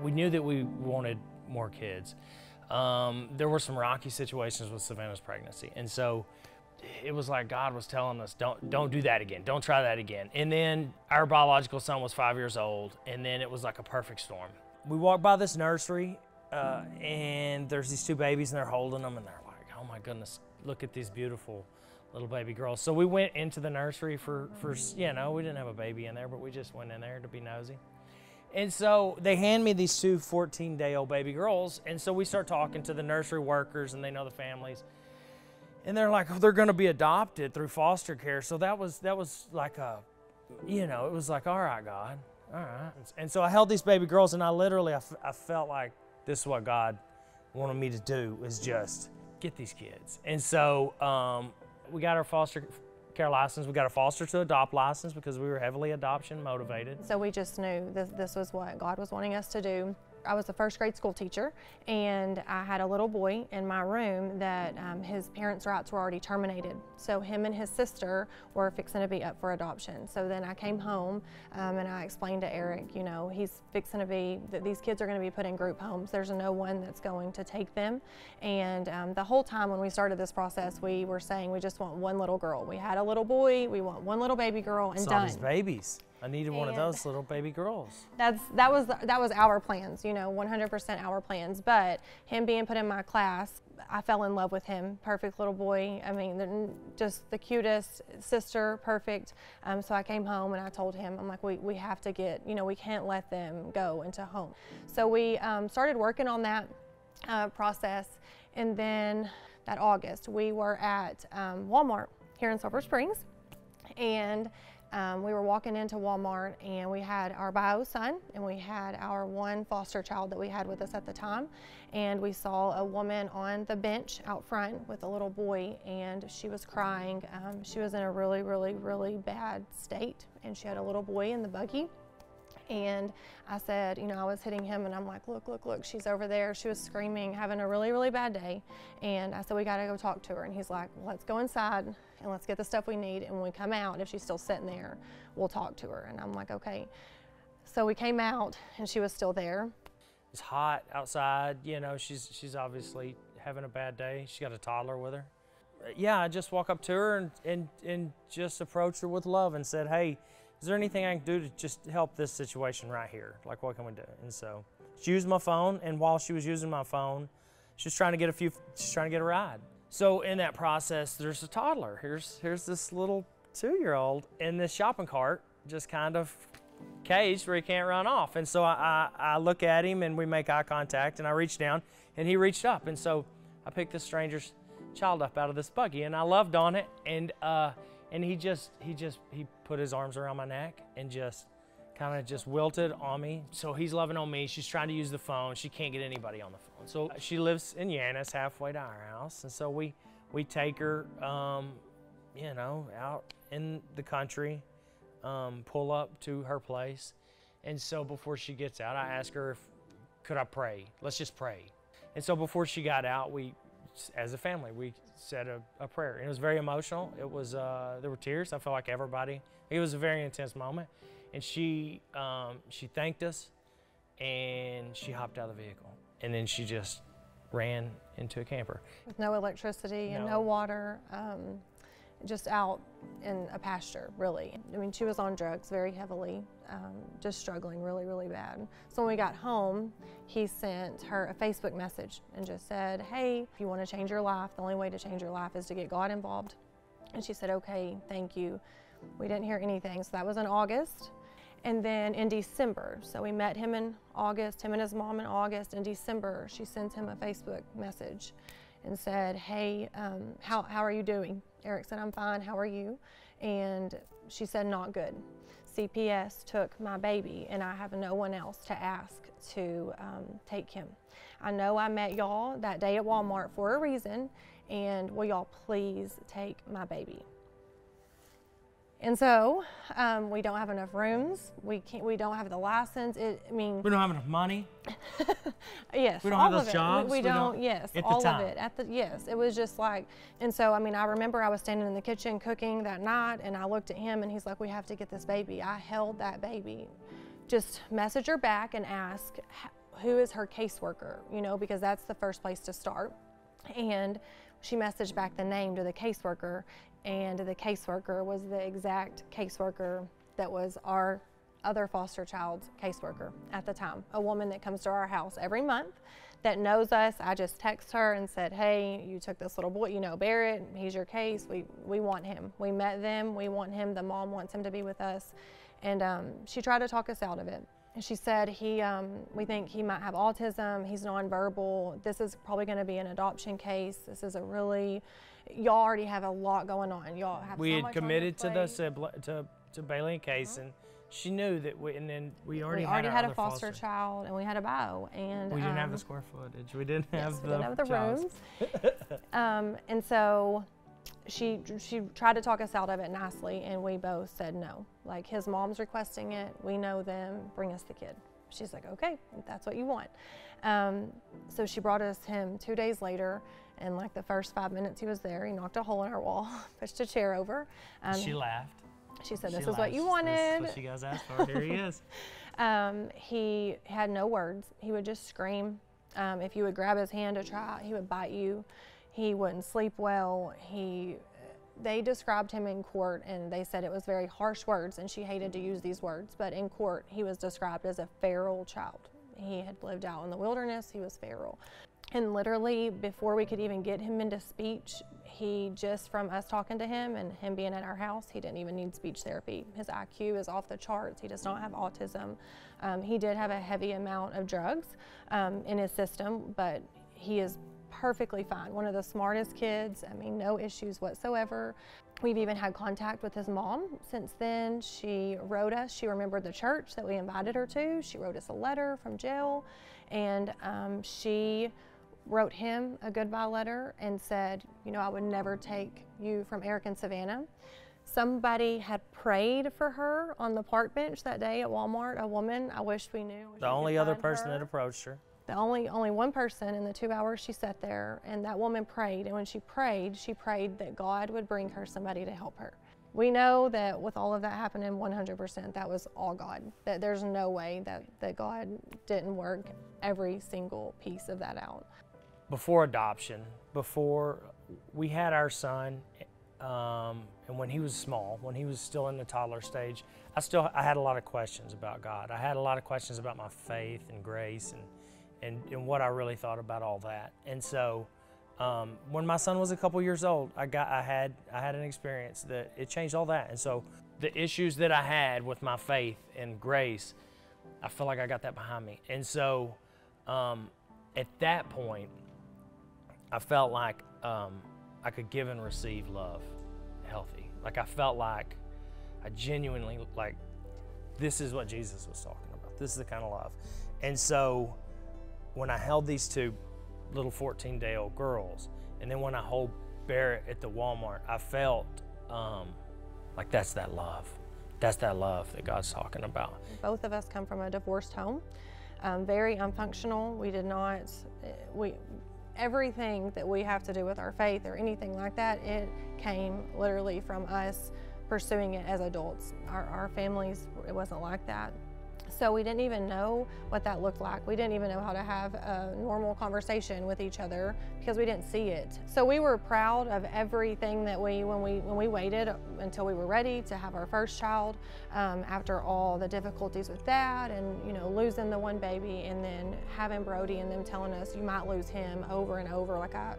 We knew that we wanted more kids. There were some rocky situations with Savanna's pregnancy, and so it was like God was telling us, don't do that again, don't try that again. And then our biological son was 5 years old, and then it was like a perfect storm. We walked by this nursery, and there's these two babies, and they're holding them, and they're like, oh my goodness, look at these beautiful little baby girls. So we went into the nursery for you know, we didn't have a baby in there, but we just went in there to be nosy. And so they hand me these two 14-day-old baby girls, and so we start talking to the nursery workers, and they know the families. And they're like, oh, they're going to be adopted through foster care. So that was like a, you know, it was like, all right, God, all right. And so I held these baby girls, and I felt like this is what God wanted me to do, is just get these kids. And so we got our foster care license. We got a foster to adopt license because we were heavily adoption motivated. So we just knew this was what God was wanting us to do. I was a first grade school teacher, and I had a little boy in my room that his parents' rights were already terminated. So him and his sister were fixing to be up for adoption. So then I came home and I explained to Eric, you know, he's fixing to be, that these kids are going to be put in group homes. There's no one that's going to take them. And the whole time when we started this process, we were saying we just want one little girl. We had a little boy, we want one little baby girl, and done. These babies. I needed one of those little baby girls. That was our plans, you know, 100% our plans. But him being put in my class, I fell in love with him. Perfect little boy. I mean, just the cutest sister, perfect. So I came home and I told him, I'm like, we have to get, you know, we can't let them go into home. So we started working on that process, and then that August we were at Walmart here in Silver Springs, and we were walking into Walmart, and we had our bio son and we had our one foster child that we had with us at the time, and we saw a woman on the bench out front with a little boy, and she was crying. She was in a really, really, really bad state, and she had a little boy in the buggy. And I said, you know, I was hitting him, and I'm like, look, look, look, she's over there. She was screaming, having a really, really bad day. And I said, we got to go talk to her. And he's like, well, let's go inside and let's get the stuff we need. And when we come out, if she's still sitting there, we'll talk to her. And I'm like, okay. So we came out, and she was still there. It's hot outside. You know, she's obviously having a bad day. She got a toddler with her. Yeah, I just walk up to her and just approached her with love and said, hey, is there anything I can do to just help this situation right here? Like, what can we do? And so she used my phone, and while she was using my phone, she's trying to get a ride. So in that process, there's a toddler. Here's this little 2-year-old in this shopping cart, just kind of caged where he can't run off. And so I look at him, and we make eye contact, and I reach down, and he reached up. And so I picked this stranger's child up out of this buggy, and I loved on it, and he put his arms around my neck and just kind of just wilted on me. So he's loving on me. She's trying to use the phone. She can't get anybody on the phone. So she lives in Yanis, halfway to our house. And so we take her, you know, out in the country, pull up to her place. And so before she gets out, I ask her, could I pray? Let's just pray. And so before she got out, as a family, we said a prayer. And it was very emotional. It was, there were tears. I felt like everybody. It was a very intense moment. And she thanked us, and she hopped out of the vehicle. And then she just ran into a camper. With no electricity and no water, just out in a pasture, really. I mean, she was on drugs very heavily, just struggling really, really bad. So when we got home, he sent her a Facebook message and just said, hey, if you want to change your life, the only way to change your life is to get God involved. And she said, okay, thank you. We didn't hear anything, so that was in August. And then in December, so we met him in August, him and his mom in August. In December, she sent him a Facebook message and said, hey, how are you doing? Eric said, I'm fine, how are you? And she said, not good. CPS took my baby, and I have no one else to ask to take him. I know I met y'all that day at Walmart for a reason, and will y'all please take my baby? And so we don't have enough rooms. We don't have the license. I mean, we don't have enough money. Yes, we don't have those jobs. We don't. Yes, all of it. Yes, it was just like. And so I mean, I remember I was standing in the kitchen cooking that night, and I looked at him, and he's like, "We have to get this baby." I held that baby. Just message her back and ask, who is her caseworker, you know, because that's the first place to start. And she messaged back the name to the caseworker, and the caseworker was the exact caseworker that was our other foster child's caseworker at the time, a woman that comes to our house every month that knows us. I just text her and said, hey, you took this little boy, you know, Barrett, he's your case. We want him. We met them. We want him. The mom wants him to be with us. And she tried to talk us out of it. And she said, we think he might have autism. He's nonverbal. This is probably going to be an adoption case. This is a really, y'all already have a lot going on. Y'all have we so had much committed on your plate. to Bailey and Case, and she knew that and then we already had a foster child, and we had a bio, and we didn't have the square footage. We didn't have the rooms. And so she tried to talk us out of it nicely, and we both said no. Like, his mom's requesting it. We know them. Bring us the kid. She's like, okay, if that's what you want. So she brought us him 2 days later, and like the first 5 minutes he was there, he knocked a hole in our wall, pushed a chair over. She laughed. She said, this is what you wanted. This is what you guys asked for. Here he is. He had no words. He would just scream. If you would grab his hand to try, he would bite you. He wouldn't sleep well. They described him in court, and they said it was very harsh words, and she hated to use these words, but in court he was described as a feral child. He had lived out in the wilderness. He was feral. And literally, before we could even get him into speech, he just, from us talking to him and him being at our house, he didn't even need speech therapy. His IQ is off the charts. He does not have autism. He did have a heavy amount of drugs in his system, but he is perfectly fine. One of the smartest kids. I mean, no issues whatsoever. We've even had contact with his mom since then. She wrote us. She remembered the church that we invited her to. She wrote us a letter from jail, and she wrote him a goodbye letter and said, you know, I would never take you from Eric and Savannah. Somebody had prayed for her on the park bench that day at Walmart, a woman. I wish we knew. The only other person that approached her. The only one person in the 2 hours she sat there, and that woman prayed. And when she prayed that God would bring her somebody to help her. We know that with all of that happening, 100%, that was all God. That there's no way that God didn't work every single piece of that out. Before adoption, before we had our son, and when he was small, when he was still in the toddler stage, I had a lot of questions about God. I had a lot of questions about my faith and grace and what I really thought about all that. And so when my son was a couple years old, I had an experience that it changed all that. And so the issues that I had with my faith and grace, I feel like I got that behind me. And so at that point, I felt like I could give and receive love healthy. Like, I felt like I genuinely, like, this is what Jesus was talking about. This is the kind of love. And so when I held these two little 14-day-old girls, and then when I hold Barrett at the Walmart, I felt like that's that love. That's that love that God's talking about. Both of us come from a divorced home, very unfunctional. We did not, everything that we have to do with our faith or anything like that, it came literally from us pursuing it as adults. Our families, it wasn't like that. So we didn't even know what that looked like. We didn't even know how to have a normal conversation with each other because we didn't see it. So we were proud of everything that when we waited until we were ready to have our first child, after all the difficulties with that and, you know, losing the one baby and then having Brody and them telling us you might lose him over and over. Like, I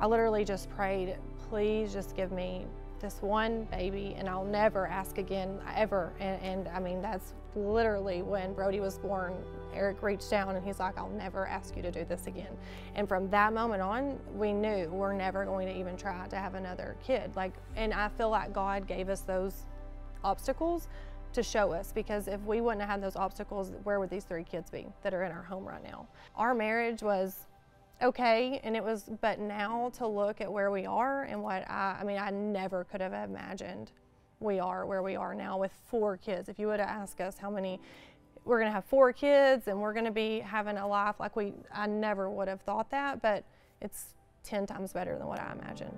literally just prayed, please just give me this one baby and I'll never ask again, ever. And I mean, that's literally when Brody was born. Eric reached down and he's like, I'll never ask you to do this again. And from that moment on, we knew we're never going to even try to have another kid. Like, and I feel like God gave us those obstacles to show us, because if we wouldn't have had those obstacles, where would these 3 kids be that are in our home right now? Our marriage was okay, and it was, but now to look at where we are and what I mean, I never could have imagined we are where we are now with 4 kids. If you would have asked us how many, we're gonna have 4 kids and we're gonna be having a life like I never would have thought that, but it's 10 times better than what I imagined.